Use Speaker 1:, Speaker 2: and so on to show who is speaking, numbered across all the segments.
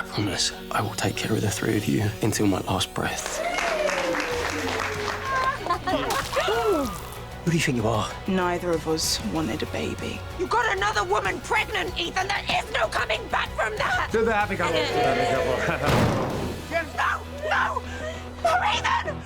Speaker 1: promise I will take care of the three of you until my last breath. Who do you think you are?
Speaker 2: Neither of us wanted a baby.
Speaker 3: You got another woman pregnant, Ethan. There is no coming back from that.
Speaker 4: Do the happy couple. Do the happy couple.
Speaker 3: No, no, no, Ethan!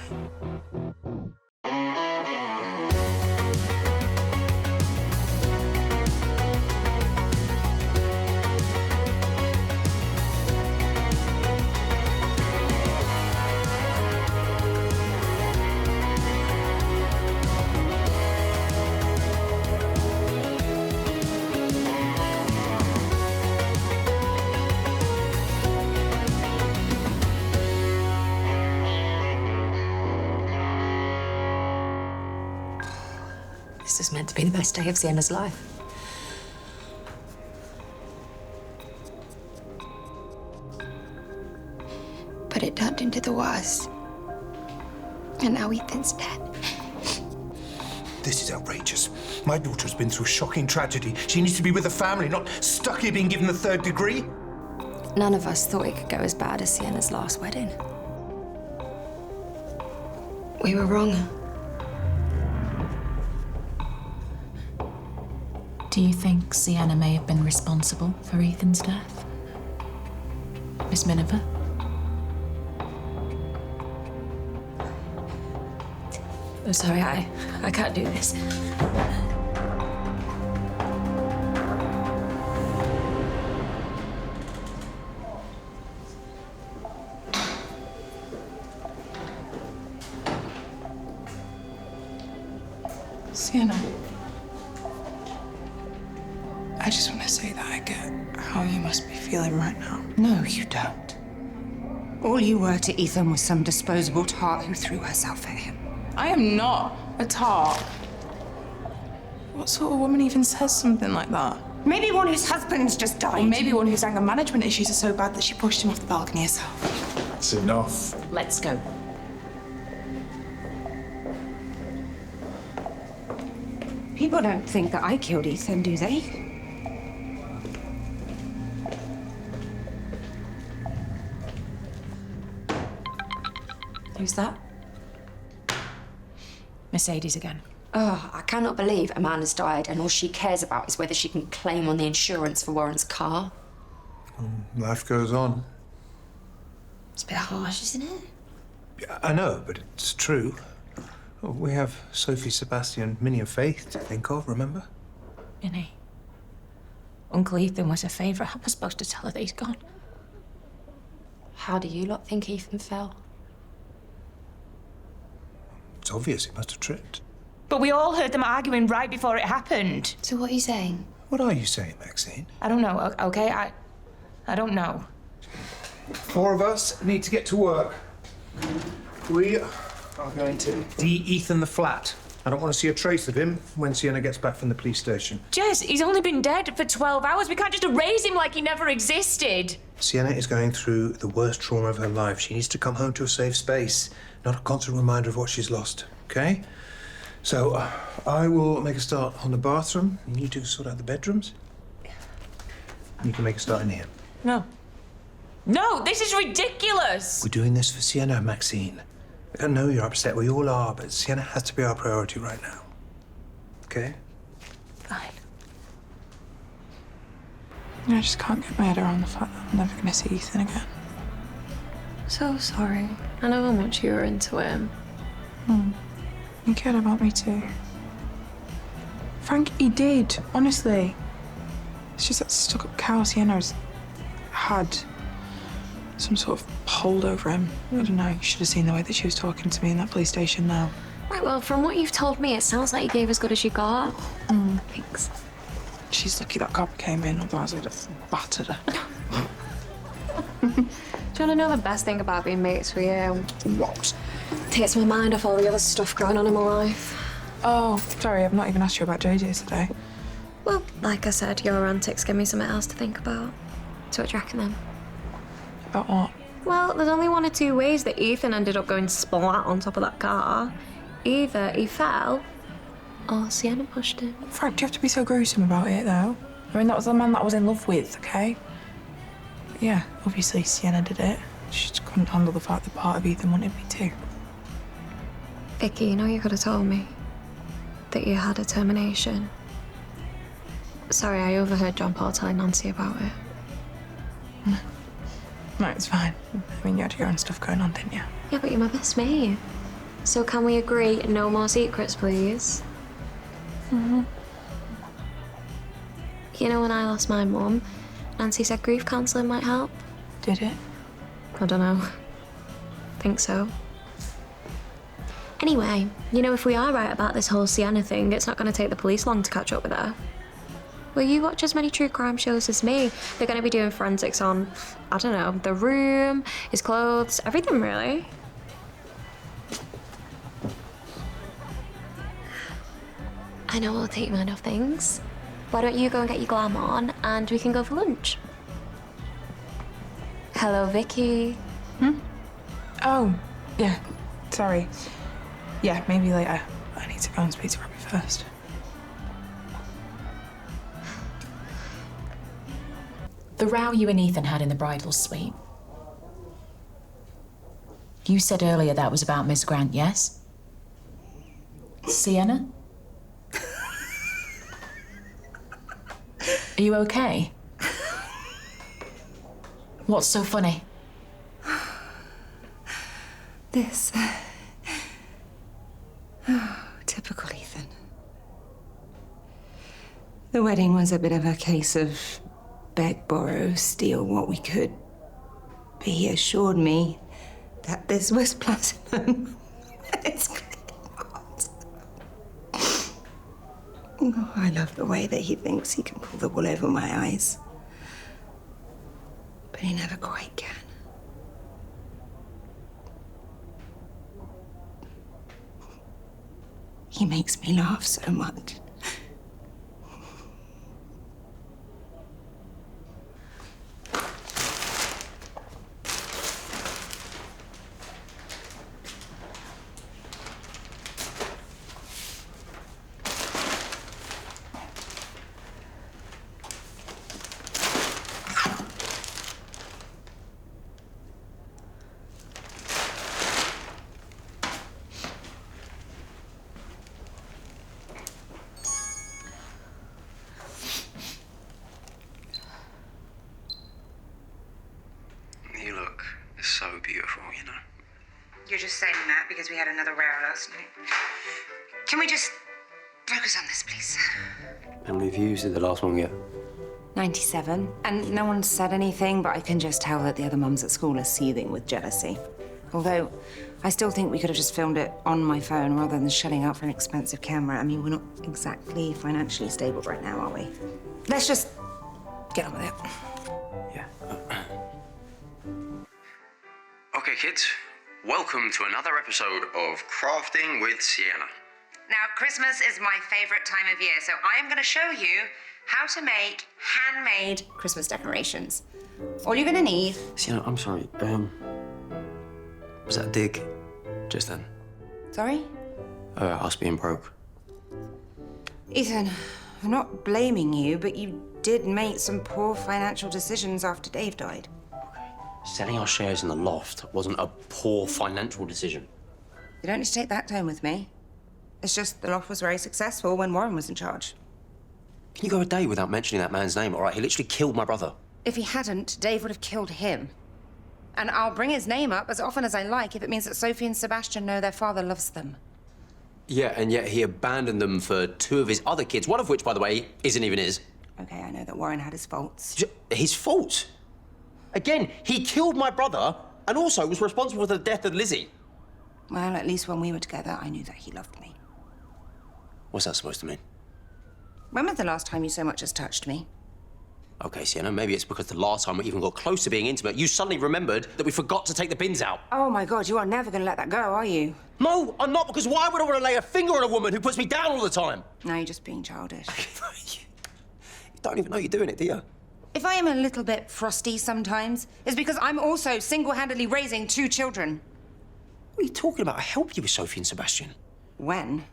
Speaker 5: This is meant to be the best day of Sienna's life.
Speaker 6: But it turned into the worst. And now Ethan's dead.
Speaker 4: This is outrageous. My daughter's been through shocking tragedy. She needs to be with the family, not stuck here being given the third degree.
Speaker 5: None of us thought it could go as bad as Sienna's last wedding.
Speaker 6: We were wrong.
Speaker 7: Do you think Sienna may have been responsible for Ethan's death? Miss Miniver?
Speaker 5: I'm sorry, I can't do this.
Speaker 2: Sienna, I just want to say that I get how you must be feeling right now.
Speaker 3: No, you don't. All you were to Ethan was some disposable tart who threw herself at him.
Speaker 2: I am not a tart. What sort of woman even says something like that?
Speaker 3: Maybe one whose husband's just died.
Speaker 2: Or maybe one whose anger management issues are so bad that she pushed him off the balcony herself.
Speaker 4: That's enough.
Speaker 7: Let's go.
Speaker 3: People don't think that I killed Ethan, do they?
Speaker 5: Who's that?
Speaker 7: Mercedes again.
Speaker 5: Oh, I cannot believe a man has died and all she cares about is whether she can claim on the insurance for Warren's car.
Speaker 4: Life goes on.
Speaker 5: It's a bit harsh, isn't it?
Speaker 4: Yeah, I know, but it's true. We have Sophie, Sebastian, Minnie and Faith to think of, remember?
Speaker 7: Minnie. Uncle Ethan was her favourite. How am I supposed to tell her that he's gone?
Speaker 5: How do you lot think Ethan fell?
Speaker 4: It's obvious he must have tripped.
Speaker 8: But we all heard them arguing right before it happened.
Speaker 6: So what are you saying?
Speaker 4: What are you saying, Maxine?
Speaker 8: I don't know, okay? I don't know.
Speaker 4: 4 of us need to get to work. We are going to de-Ethan the flat. I don't want to see a trace of him when Sienna gets back from the police station.
Speaker 8: Jess, he's only been dead for 12 hours. We can't just erase him like he never existed.
Speaker 4: Sienna is going through the worst trauma of her life. She needs to come home to a safe space, not a constant reminder of what she's lost, okay? So, I will make a start on the bathroom, and you two sort out the bedrooms. You can make a start in here.
Speaker 8: No. No, this is ridiculous.
Speaker 4: We're doing this for Sienna, Maxine. I know you're upset, we all are, but Sienna has to be our priority right now. Okay?
Speaker 8: Fine.
Speaker 2: I just can't get my head around the fact that I'm never going to see Ethan again.
Speaker 6: So sorry. I know how much you were into him.
Speaker 2: He cared about me too. Frank, he did, honestly. It's just that stuck-up cow Sienna's had some sort of hold over him. I don't know, you should have seen the way that she was talking to me in that police station now.
Speaker 6: Right, well, from what you've told me, it sounds like you gave as good as you got. Thanks.
Speaker 2: She's lucky that cop came in, otherwise I'd have battered her.
Speaker 6: Do you want to know the best thing about being mates with you?
Speaker 2: What?
Speaker 6: Takes my mind off all the other stuff going on in my life.
Speaker 2: Oh, sorry, I've not even asked you about JJ today.
Speaker 6: Well, like I said, your antics give me something else to think about. So what do you reckon then?
Speaker 2: About what?
Speaker 6: Well, there's only one or two ways that Ethan ended up going splat on top of that car. Either he fell, or Sienna pushed him.
Speaker 2: Frank, do you have to be so gruesome about it, though? I mean, that was the man that I was in love with, okay? Yeah, obviously Sienna did it. She just couldn't handle the fact that part of Ethan wanted me too.
Speaker 6: Vicky, you know you could have told me that you had a termination. Sorry, I overheard John Paul telling Nancy about it.
Speaker 2: No, it's fine. I mean, you had your own stuff going on, didn't you?
Speaker 6: Yeah, but you're my best mate. So can we agree, no more secrets, please?
Speaker 2: Mm-hmm.
Speaker 6: You know when I lost my mum, Nancy said grief counselling might help?
Speaker 2: Did it?
Speaker 6: I don't know. Think so. Anyway, you know, if we are right about this whole Sienna thing, it's not going to take the police long to catch up with her. Will you watch as many true crime shows as me? They're going to be doing forensics on, I don't know, the room, his clothes, everything really. I know we'll take your mind off things. Why don't you go and get your glam on and we can go for lunch? Hello, Vicky.
Speaker 2: Oh, yeah. Sorry. Yeah, maybe later. I need to go and speak to Robbie first.
Speaker 7: The row you and Ethan had in the bridal suite. You said earlier that was about Miss Grant, yes? Sienna? Are you okay? What's so funny?
Speaker 3: This. Oh, typical Ethan. The wedding was a bit of a case of beg, borrow, steal what we could. But he assured me that this was platinum. It's not. Oh, I love the way that he thinks he can pull the wool over my eyes. But he never quite can. He makes me laugh so much.
Speaker 1: You look so beautiful, you know.
Speaker 3: You're just saying that because we had another row last night. Can we just focus on this, please?
Speaker 1: How many views did the last one get?
Speaker 3: 97. And no one said anything, but I can just tell that the other mums at school are seething with jealousy. Although, I still think we could have just filmed it on my phone rather than shelling out for an expensive camera. I mean, we're not exactly financially stable right now, are we? Let's just get on with it.
Speaker 1: Yeah. Okay, kids. Welcome to another episode of Crafting with Sienna.
Speaker 3: Now, Christmas is my favorite time of year, so I am going to show you how to make handmade Christmas decorations. All you're going to need...
Speaker 1: Sienna, I'm sorry. Was that a dig just then?
Speaker 3: Sorry?
Speaker 1: Us being broke.
Speaker 3: Ethan, I'm not blaming you, but you did make some poor financial decisions after Dave died.
Speaker 1: Selling our shares in the loft wasn't a poor financial decision.
Speaker 3: You don't need to take that tone with me. It's just the loft was very successful when Warren was in charge.
Speaker 1: Can you go a day without mentioning that man's name, all right? He literally killed my brother.
Speaker 3: If he hadn't, Dave would have killed him. And I'll bring his name up as often as I like if it means that Sophie and Sebastian know their father loves them.
Speaker 1: Yeah, and yet he abandoned them for two of his other kids, one of which, by the way, isn't even his.
Speaker 3: Okay, I know that Warren had his faults.
Speaker 1: His fault? Again, he killed my brother and also was responsible for the death of Lizzie.
Speaker 3: Well, at least when we were together, I knew that he loved me.
Speaker 1: What's that supposed to mean?
Speaker 3: When was the last time you so much as touched me?
Speaker 1: Okay, Sienna, maybe it's because the last time we even got close to being intimate, you suddenly remembered that we forgot to take the bins out.
Speaker 3: Oh, my God, you are never going to let that go, are you?
Speaker 1: No, I'm not, because why would I want to lay a finger on a woman who puts me down all the time?
Speaker 3: No, you're just being childish.
Speaker 1: You don't even know you're doing it, do you?
Speaker 3: If I am a little bit frosty sometimes, it's because I'm also single-handedly raising 2 children.
Speaker 1: What are you talking about? I helped you with Sophie and Sebastian.
Speaker 3: When?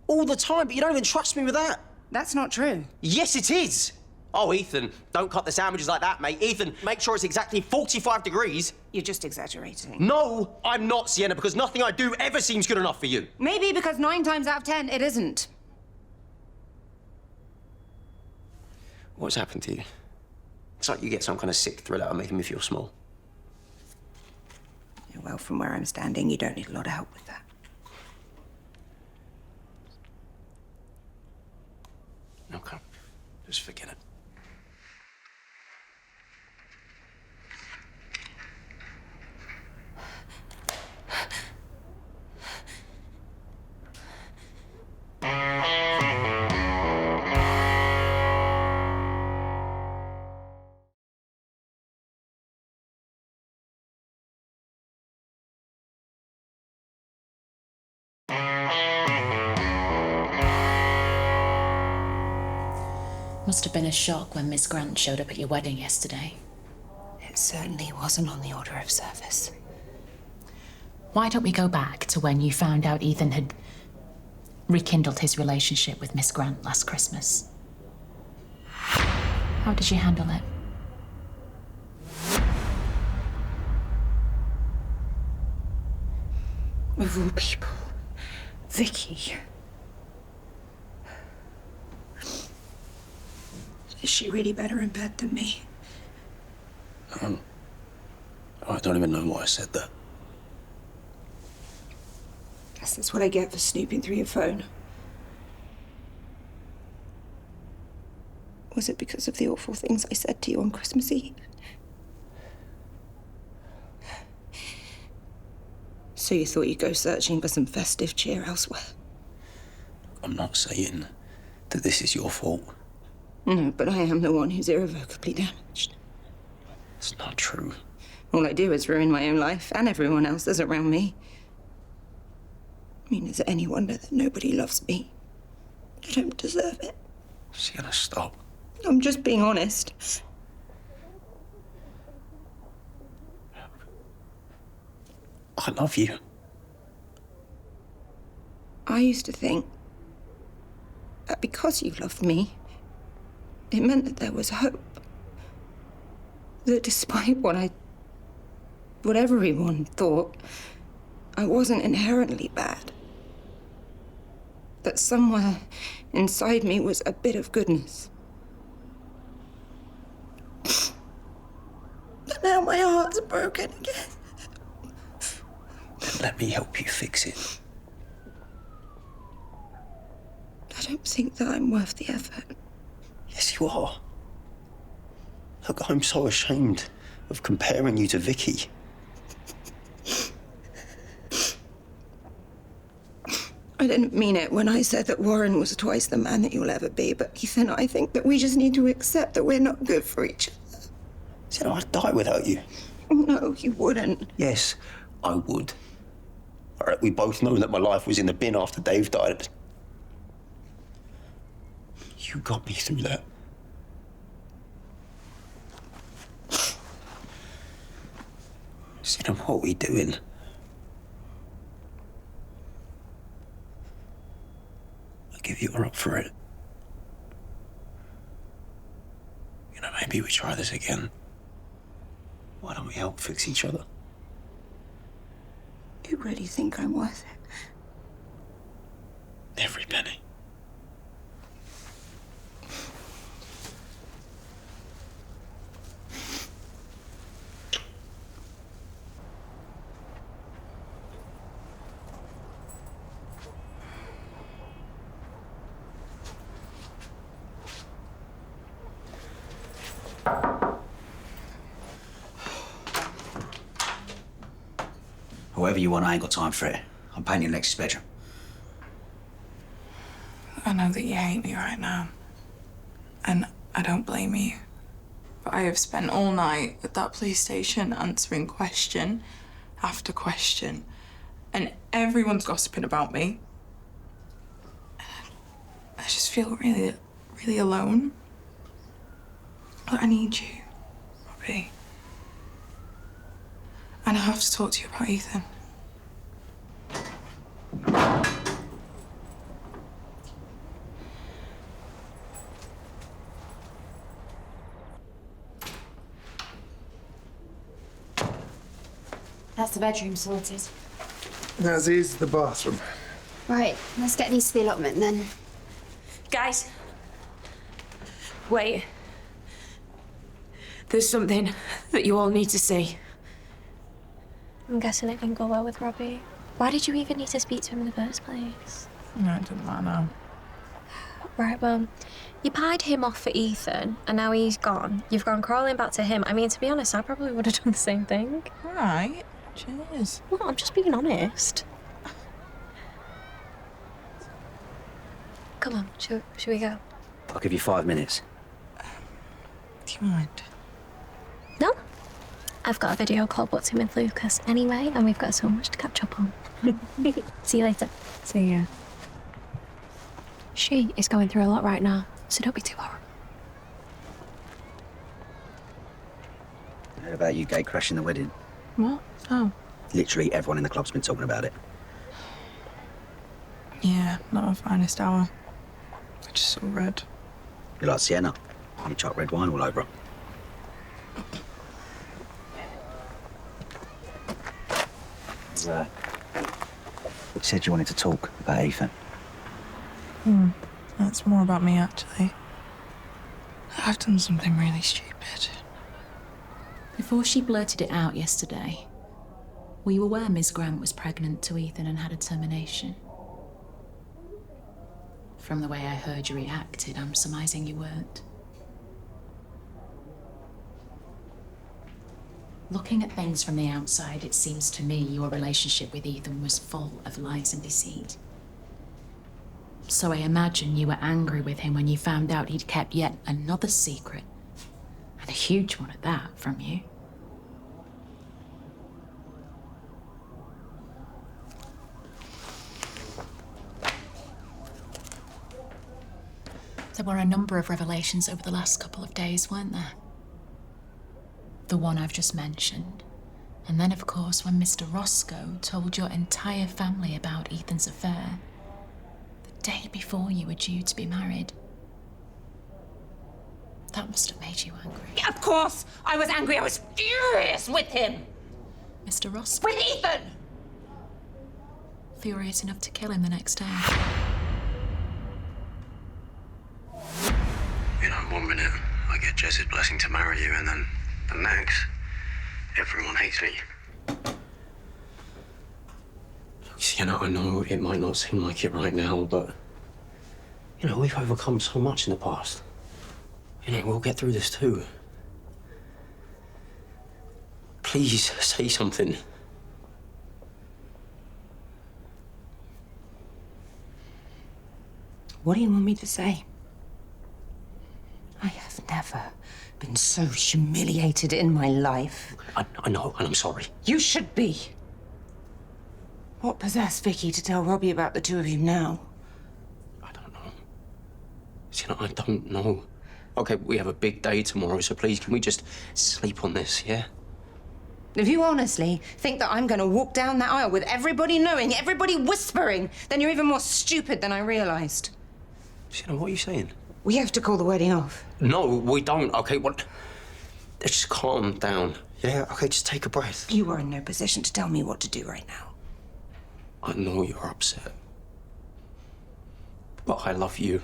Speaker 1: All the time, but you don't even trust me with that.
Speaker 3: That's not true.
Speaker 1: Yes, it is. Oh, Ethan, don't cut the sandwiches like that, mate. Ethan, make sure it's exactly 45 degrees.
Speaker 3: You're just exaggerating.
Speaker 1: No, I'm not, Sienna, because nothing I do ever seems good enough for you.
Speaker 3: Maybe because 9 times out of 10 it isn't.
Speaker 1: What's happened to you? It's like you get some kind of sick thrill out of making me feel small.
Speaker 3: Well, from where I'm standing, you don't need a lot of help with that.
Speaker 1: Okay, just forget it.
Speaker 7: Must have been a shock when Miss Grant showed up at your wedding yesterday.
Speaker 3: It certainly wasn't on the order of service.
Speaker 7: Why don't we go back to when you found out Ethan had rekindled his relationship with Miss Grant last Christmas? How did you handle it?
Speaker 3: Of all people, Vicky. Is she really better in bed than me?
Speaker 1: I don't even know why I said that.
Speaker 3: Guess that's what I get for snooping through your phone. Was it because of the awful things I said to you on Christmas Eve? So you thought you'd go searching for some festive cheer elsewhere?
Speaker 1: I'm not saying that this is your fault.
Speaker 3: No, but I am the one who's irrevocably damaged.
Speaker 1: It's not true.
Speaker 3: All I do is ruin my own life and everyone else's around me. I mean, is it any wonder that nobody loves me? I don't deserve it.
Speaker 1: Sienna, stop.
Speaker 3: I'm just being honest.
Speaker 1: I love you.
Speaker 3: I used to think that because you loved me, it meant that there was hope. That despite what everyone thought, I wasn't inherently bad. That somewhere inside me was a bit of goodness. But now my heart's broken again.
Speaker 1: Then let me help you fix it.
Speaker 3: I don't think that I'm worth the effort.
Speaker 1: Yes, you are. Look, I'm so ashamed of comparing you to Vicky.
Speaker 3: I didn't mean it when I said that Warren was twice the man that you'll ever be, but Ethan, I think that we just need to accept that we're not good for each other.
Speaker 1: Sienna, I'd die without you.
Speaker 3: No, you wouldn't.
Speaker 1: Yes, I would. All right, we both know that my life was in the bin after Dave died, but you got me through that. Sienna, what are we doing? I give you up for it. You know, maybe we try this again. Why don't we help fix each other?
Speaker 3: You really think I'm worth it?
Speaker 1: Every penny.
Speaker 9: Whatever you want, I ain't got time for it. I'm painting Lexi's bedroom.
Speaker 2: I know that you hate me right now. And I don't blame you. But I have spent all night at that police station answering question after question. And everyone's gossiping about me. I just feel really, really alone. But I need you, Robbie. And I have to talk to you about Ethan.
Speaker 5: That's the bedroom sorted.
Speaker 4: As is the bathroom.
Speaker 5: Right, let's get these to the allotment then.
Speaker 8: Guys. Wait. There's something that you all need to see.
Speaker 6: I'm guessing it didn't go well with Robbie. Why did you even need to speak to him in the first place?
Speaker 2: No, it doesn't matter.
Speaker 6: Right, well, you pied him off for Ethan, and now he's gone. You've gone crawling back to him. I mean, to be honest, I probably would have done the same thing.
Speaker 2: All right. Cheers.
Speaker 6: Well, I'm just being honest. Come on, should we go?
Speaker 9: I'll give you 5 minutes.
Speaker 2: Do you mind?
Speaker 6: No? I've got a video call booked in with Lucas anyway, and we've got so much to catch up on. See you later.
Speaker 2: See ya.
Speaker 6: She is going through a lot right now, so don't be too worried.
Speaker 9: How about you gate crashing the wedding?
Speaker 2: What? Oh.
Speaker 9: Literally everyone in the club's been talking about it.
Speaker 2: Yeah, not our finest hour. I just saw red.
Speaker 9: You like Sienna? You chuck red wine all over her. You said you wanted to talk about Ethan.
Speaker 2: That's more about me, actually. I've done something really stupid.
Speaker 7: Before she blurted it out yesterday, were you aware Miss Grant was pregnant to Ethan and had a termination? From the way I heard you reacted, I'm surmising you weren't. Looking at things from the outside, it seems to me your relationship with Ethan was full of lies and deceit. So I imagine you were angry with him when you found out he'd kept yet another secret, and a huge one at that, from you. There were a number of revelations over the last couple of days, weren't there? The one I've just mentioned. And then, of course, when Mr. Roscoe told your entire family about Ethan's affair, the day before you were due to be married. That must have made you angry.
Speaker 8: Yeah, of course, I was angry. I was furious with him.
Speaker 7: Mr. Roscoe?
Speaker 8: With Ethan!
Speaker 7: Furious enough to kill him the next day.
Speaker 1: You know, 1 minute I get Jess's blessing to marry you, and then the next, everyone hates me. Sienna, I know it might not seem like it right now, but, you know, we've overcome so much in the past. You know, we'll get through this too. Please say something.
Speaker 3: What do you want me to say? I have never been so humiliated in my life.
Speaker 1: I know, and I'm sorry.
Speaker 3: You should be. What possessed Vicky to tell Robbie about the two of you now?
Speaker 1: I don't know. Sienna, I don't know. Okay, we have a big day tomorrow, so please, can we just sleep on this, yeah?
Speaker 3: If you honestly think that I'm going to walk down that aisle with everybody knowing, everybody whispering, then you're even more stupid than I realized.
Speaker 1: Sienna, what are you saying?
Speaker 3: We have to call the wedding off.
Speaker 1: No, we don't, okay? What? Let's just calm down. Yeah, okay, just take a breath.
Speaker 3: You are in no position to tell me what to do right now.
Speaker 1: I know you're upset. But I love you,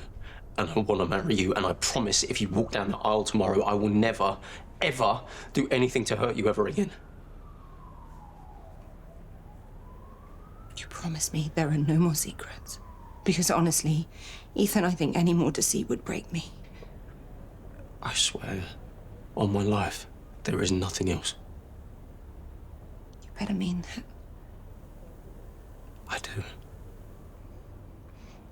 Speaker 1: and I want to marry you, and I promise if you walk down the aisle tomorrow, I will never, ever do anything to hurt you ever again.
Speaker 3: You promise me there are no more secrets? Because honestly, Ethan, I think any more deceit would break me.
Speaker 1: I swear, on my life, there is nothing else.
Speaker 3: You better mean that.
Speaker 1: I do.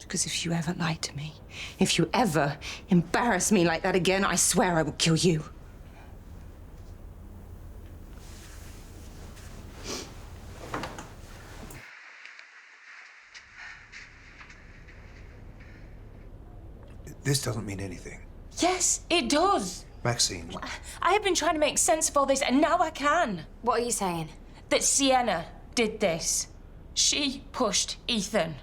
Speaker 3: Because if you ever lie to me, if you ever embarrass me like that again, I swear I will kill you.
Speaker 4: This doesn't mean anything.
Speaker 8: Yes, it does.
Speaker 4: Maxine.
Speaker 8: I have been trying to make sense of all this, and now I can.
Speaker 5: What are you saying?
Speaker 8: That Sienna did this. She pushed Ethan.